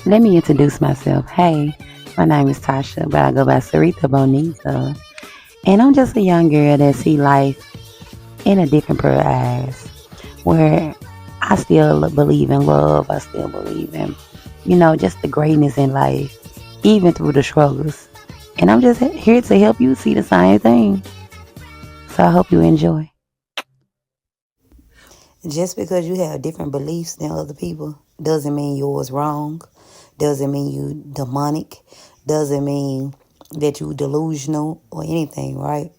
Let me introduce myself. Hey, my name is Tasha, but I go by Sarita Bonita. And I'm just a young girl that see life in a different pair of eyes. Where I still believe in love. I still believe in, just the greatness in life, even through the struggles. And I'm just here to help you see the same thing. So I hope you enjoy. Just because you have different beliefs than other people doesn't mean yours wrong. Doesn't mean you demonic. Doesn't mean that you delusional or anything, right?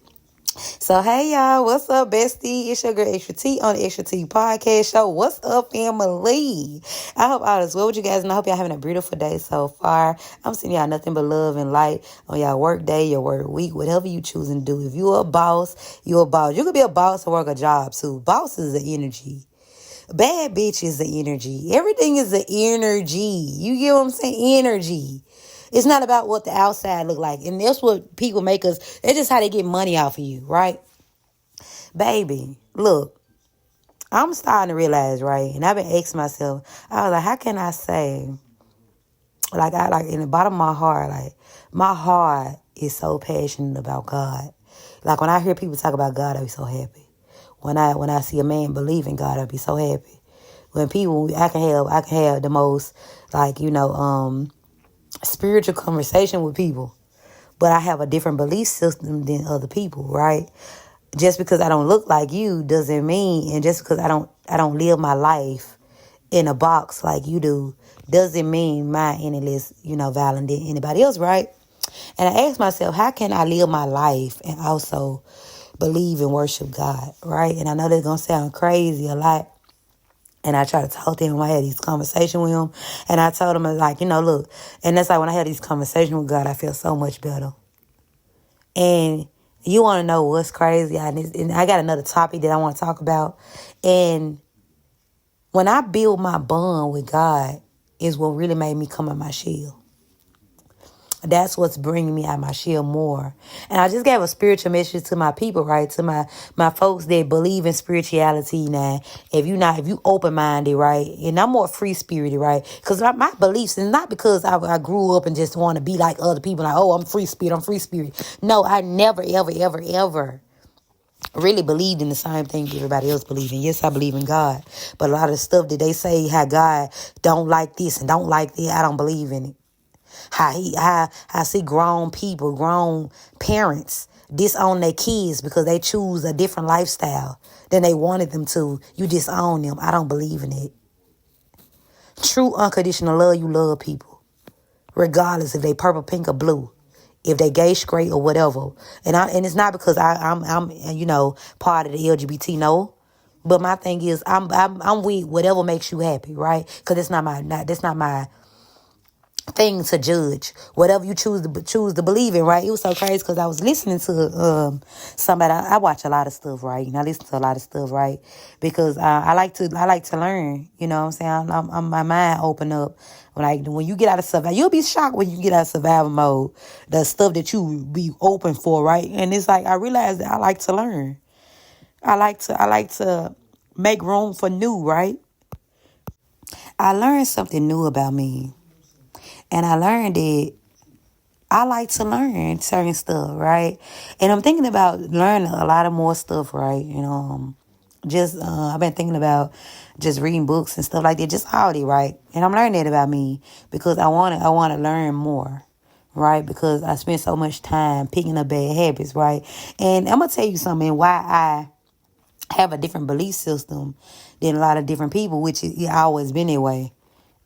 So hey y'all, what's up, bestie? It's your girl Extra T on the Extra T podcast show. What's up, family? I hope all is well with you guys, and I hope y'all having a beautiful day so far. I'm sending y'all nothing but love and light on y'all work day, your work week, whatever you choosing to do. If you're a boss, you're a boss. You could be a boss and work a job too. Boss is the energy. Bad bitch is the energy. Everything is the energy. You get what I'm saying? Energy. It's not about what the outside look like. And that's what people make us. That's just how they get money off of you, right? Baby, look, I'm starting to realize, right? And I've been asking myself, I was like, how can I say, like in the bottom of my heart is so passionate about God. Like when I hear people talk about God, I be so happy. When I see a man believe in God, I be so happy. When people, I can have the most, spiritual conversation with people, but I have a different belief system than other people, right? Just because I don't look like you doesn't mean, and just because I don't live my life in a box like you do, doesn't mean my any less, valid than anybody else, right? And I asked myself, how can I live my life and also believe and worship God, right? And I know that's gonna sound crazy a lot. And I try to talk to him. I had these conversations with him. And I told him, like, look. And that's like when I had these conversations with God, I feel so much better. And you want to know what's crazy? And I got another topic that I want to talk about. And when I build my bond with God is what really made me come out my shell. That's what's bringing me out my shell more. And I just gave a spiritual message to my people, right? To my folks that believe in spirituality now. If you open-minded, right? And I'm more free-spirited, right? Because my beliefs is not because I grew up and just want to be like other people. Like, oh, I'm free-spirit. No, I never, ever, ever, ever really believed in the same thing everybody else believed in. Yes, I believe in God. But a lot of the stuff that they say, how God don't like this and don't like that, I don't believe in it. How I see grown people, grown parents disown their kids because they choose a different lifestyle than they wanted them to. You disown them. I don't believe in it. True unconditional love, you love people, regardless if they purple, pink, or blue, if they gay, straight, or whatever. And it's not because I'm part of the LGBT. No. But my thing is, I'm with whatever makes you happy, right? Because that's not my thing to judge. Whatever you choose to believe in, right? It was so crazy because I was listening to somebody. I watch a lot of stuff, right? And I listen to a lot of stuff, right? Because I like to learn. You know what I'm saying? My mind open up. When you get out of survival, you'll be shocked when you get out of survival mode. The stuff that you be open for, right? And it's like I realized that I like to learn. I like to make room for new, right? I learned something new about me. And I learned that I like to learn certain stuff, right? And I'm thinking about learning a lot of more stuff, right? Just I've been thinking about just reading books and stuff like that, just all that, right? And I'm learning that about me because I want to learn more, right? Because I spend so much time picking up bad habits, right? And I'm gonna tell you something why I have a different belief system than a lot of different people, which it always been that way.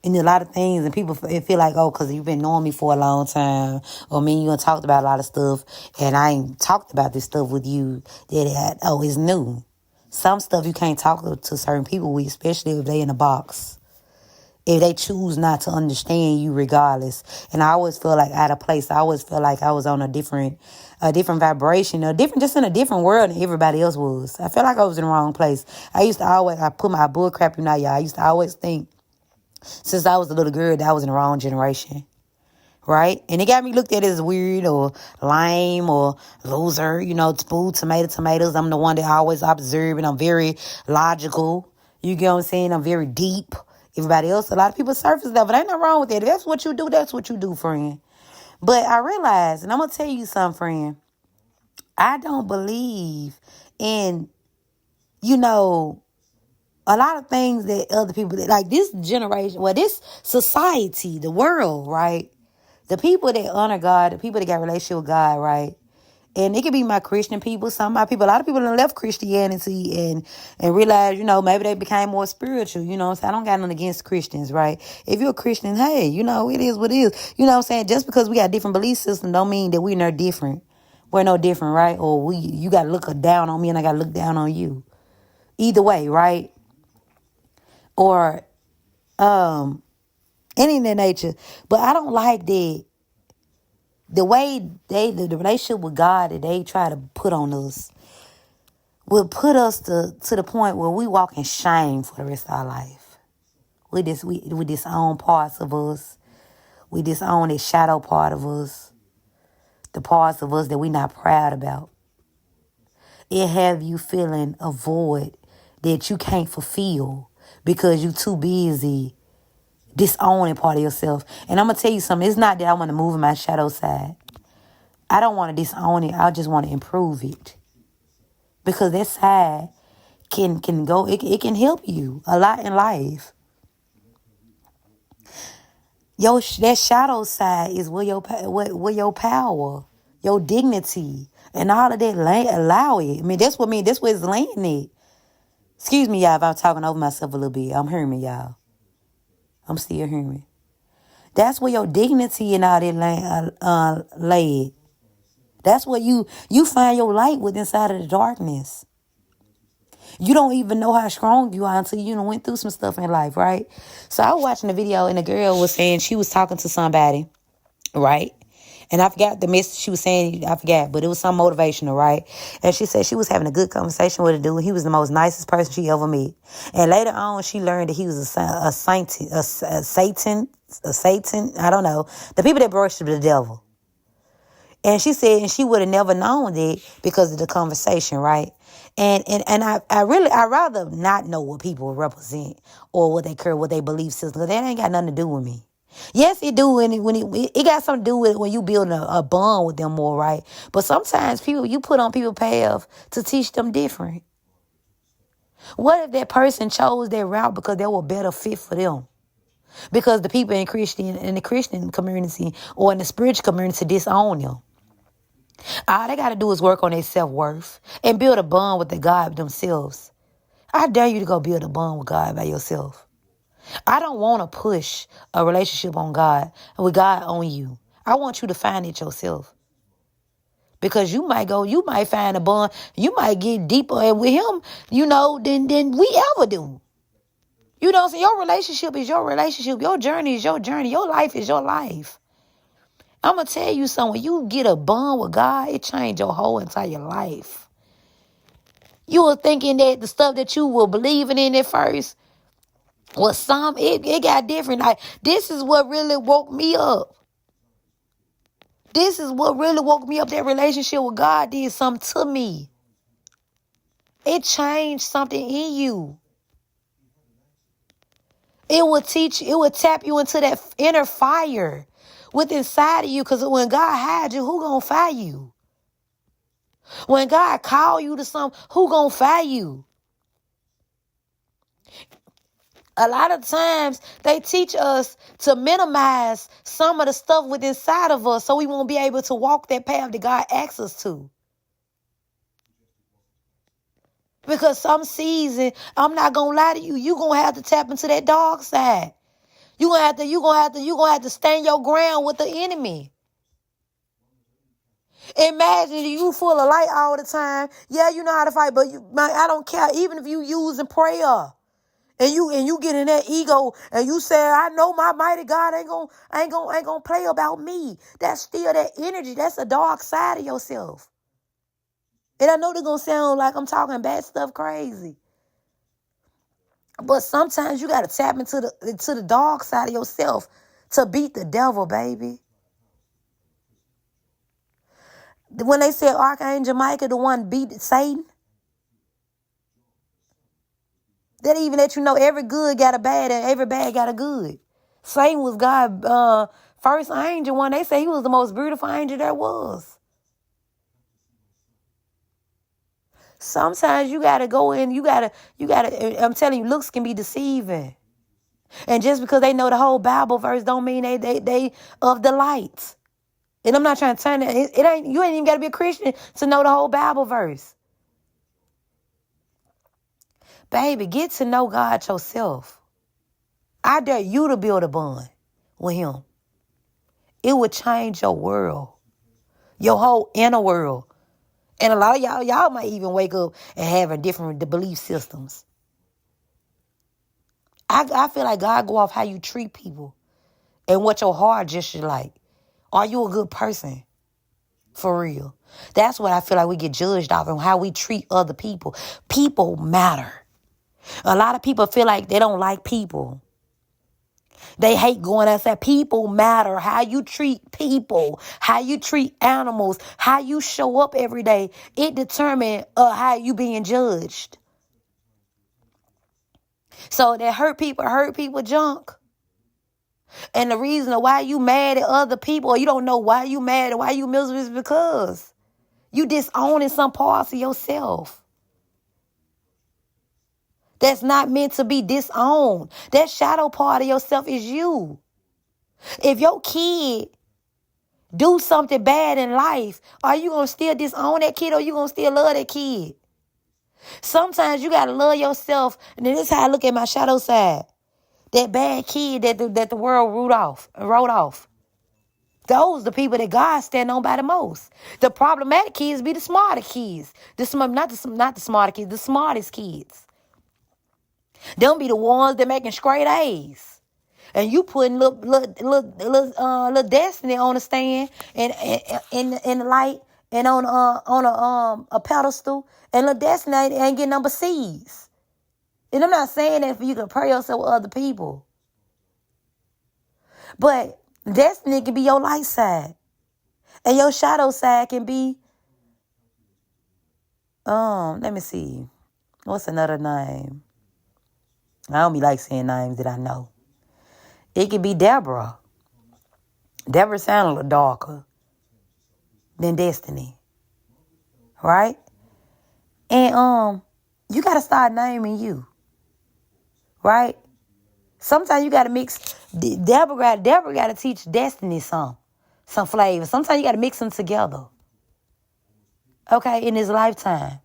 And a lot of things, and people feel like, oh, because you've been knowing me for a long time, or me and you done talked about a lot of stuff, and I ain't talked about this stuff with you, it's new. Some stuff you can't talk to certain people with, especially if they in a box. If they choose not to understand you regardless. And I always feel like out of place. I always feel like I was on a different vibration, just in a different world than everybody else was. I felt like I was in the wrong place. I put my bull crap, y'all. I used to always think, since I was a little girl, that I was in the wrong generation. Right? And it got me looked at as weird or lame or loser, food, tomatoes. I'm the one that I always observe, and I'm very logical. You get what I'm saying? I'm very deep. Everybody else, a lot of people surface level. Ain't nothing wrong with that. If that's what you do, that's what you do, friend. But I realize, and I'm going to tell you something, friend. I don't believe in, a lot of things that other people, like this generation, well, this society, the world, right? The people that honor God, the people that got a relationship with God, right? And it could be my Christian people, some of my people, a lot of people that left Christianity and realized, maybe they became more spiritual, what I'm saying? I don't got nothing against Christians, right? If you're a Christian, hey, it is what it is. You know what I'm saying? Just because we got different belief systems don't mean that we're no different. We're no different, right? Or you got to look down on me and I got to look down on you. Either way, right? Or any of that nature. But I don't like that. The way the relationship with God that they try to put on us will put us to the point where we walk in shame for the rest of our life. We disown parts of us. We disown the shadow part of us. The parts of us that we're not proud about. It have you feeling a void that you can't fulfill because you too busy disowning part of yourself. And I'm going to tell you something. It's not that I want to move in my shadow side. I don't want to disown it. I just want to improve it. Because that side can go, it can help you a lot in life. That shadow side is where your power, your dignity, and all of that allow it. That's where it's laying at. Excuse me, y'all, if I'm talking over myself a little bit. I'm hearing me, y'all. I'm still hearing me. That's where your dignity and all that lay. That's where you find your light with inside of the darkness. You don't even know how strong you are until you went through some stuff in life, right? So I was watching a video and the girl was saying she was talking to somebody, right? And I forgot the message she was saying. I forgot, but it was some motivational, right? And she said she was having a good conversation with a dude. He was the most nicest person she ever met. And later on, she learned that he was a Satan. I don't know. The people that worship the devil. And she said, and she would have never known that because of the conversation, right? And I rather not know what people represent or what they believe system. That ain't got nothing to do with me. Yes, it do it got something to do with it when you build a bond with them more, right? But sometimes you put on people's path to teach them different. What if that person chose that route because they were better fit for them? Because the people in the Christian community or in the spiritual community disown them. All they got to do is work on their self-worth and build a bond with the God themselves. I dare you to go build a bond with God by yourself. I don't want to push a relationship on God and with God on you. I want you to find it yourself. Because you might find a bond, you might get deeper with him, than we ever do. So your relationship is your relationship. Your journey is your journey. Your life is your life. I'm going to tell you something. When you get a bond with God, it changed your whole entire life. You were thinking that the stuff that you were believing in at first was it got different. Like, this is what really woke me up. This is what really woke me up. That relationship with God did something to me. It changed something in you. It would tap you into that inner fire within inside of you. Because when God hides you, who gonna fire you? When God call you to something, who gonna fire you? A lot of times they teach us to minimize some of the stuff within inside of us so we won't be able to walk that path that God asks us to. Because some season, I'm not gonna lie to you, you're gonna have to tap into that dark side. You're gonna have to stand your ground with the enemy. Imagine you full of light all the time. Yeah, you know how to fight, but I don't care. Even if you using prayer and you get in that ego and you say, I know my mighty God ain't gonna play about me. That's still that energy. That's a dark side of yourself. And I know they're gonna sound like I'm talking bad stuff crazy. But sometimes you gotta tap into the dark side of yourself to beat the devil, baby. When they said Archangel Michael, the one beat Satan, That even let you know every good got a bad and every bad got a good. Satan was God's first angel. When they say he was the most beautiful angel there was. Sometimes you gotta go in, you gotta, I'm telling you, looks can be deceiving. And just because they know the whole Bible verse don't mean they of the light. And I'm not trying to turn it ain't, you ain't even gotta be a Christian to know the whole Bible verse. Baby, get to know God yourself. I dare you to build a bond with him. It would change your world, your whole inner world. And a lot of y'all might even wake up and having different belief systems. I feel like God go off how you treat people and what your heart gesture like. Are you a good person? For real. That's what I feel like we get judged off on, how we treat other people. People matter. A lot of people feel like they don't like people. They hate going outside. People matter. How you treat people, how you treat animals, how you show up every day, it determines how you being judged. So that hurt people junk. And the reason why you mad at other people, or you don't know why you mad or why you miserable, is because you disowning some parts of yourself that's not meant to be disowned. That shadow part of yourself is you. If your kid do something bad in life, are you going to still disown that kid, or you going to still love that kid? Sometimes you got to love yourself. And this is how I look at my shadow side. That bad kid that the world wrote off. Those the people that God stand on by the most. The problematic kids be the smarter kids. Not the smarter kids, the smartest kids. Them be the ones that making straight A's. And you putting little destiny on the stand and in the light and on a pedestal, and little destiny ain't getting number C's. And I'm not saying that for you to compare yourself with other people. But destiny can be your light side. And your shadow side can be, let me see. What's another name? I don't be like saying names that I know. It could be Deborah. Deborah sounds a little darker than Destiny. Right? And you gotta start naming you. Right? Sometimes you gotta mix. Deborah gotta teach Destiny some flavor. Sometimes you gotta mix them together. Okay, in this lifetime.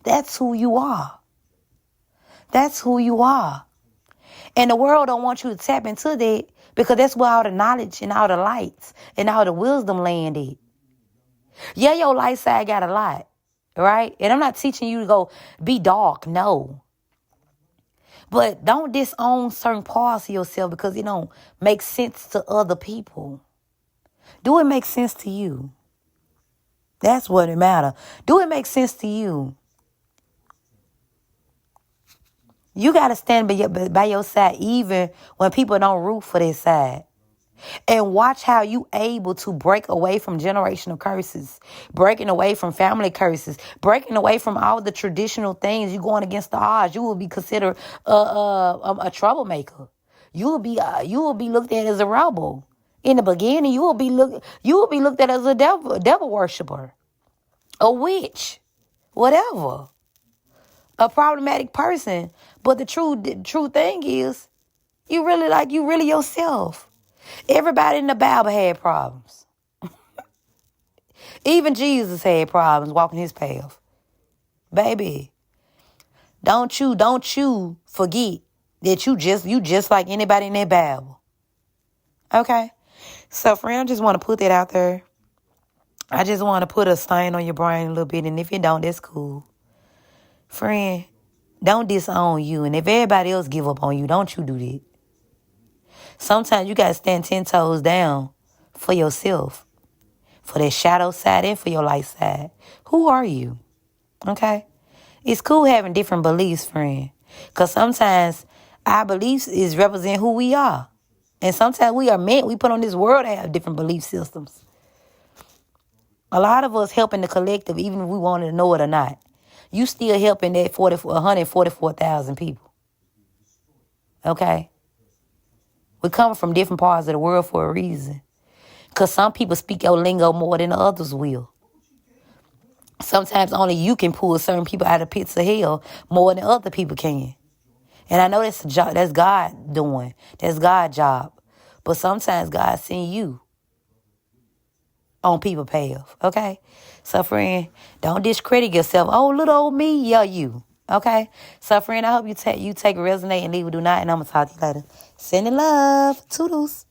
That's who you are. That's who you are. And the world don't want you to tap into that, because that's where all the knowledge and all the lights and all the wisdom landed. Yeah, your light side got a lot, right? And I'm not teaching you to go be dark, no. But don't disown certain parts of yourself because it don't make sense to other people. Do it make sense to you? That's what it matters. Do it make sense to you? You got to stand by your side even when people don't root for their side. And watch how you able to break away from generational curses, breaking away from family curses, breaking away from all the traditional things. You going against the odds. You will be considered a troublemaker. You will be looked at as a rebel. In the beginning, you will be looked at as a devil worshiper, a witch, whatever, a problematic person. But the true thing is, you really yourself. Everybody in the Bible had problems. Even Jesus had problems walking his path. Baby, don't you forget that you just like anybody in that Bible. Okay? So, friend, I just want to put that out there. I just want to put a stain on your brain a little bit. And if you don't, that's cool. Friend, don't disown you. And if everybody else give up on you, don't you do that. Sometimes you got to stand 10 toes down for yourself, for that shadow side and for your light side. Who are you? Okay? It's cool having different beliefs, friend, because sometimes our beliefs is represent who we are. And sometimes we put on this world to have different belief systems. A lot of us help in the collective, even if we wanted to know it or not. you still helping that 144,000 people. Okay? We're coming from different parts of the world for a reason. Because some people speak your lingo more than others will. Sometimes only you can pull certain people out of pits of hell more than other people can. And I know that's a job, that's God doing. That's God's job. But sometimes God send you on people's path. Okay? So, friend, don't discredit yourself. Oh, little old me, yeah, you. Okay? So, friend, I hope you take resonate and leave a do not. And I'm going to talk to you later. Sending love. Toodles.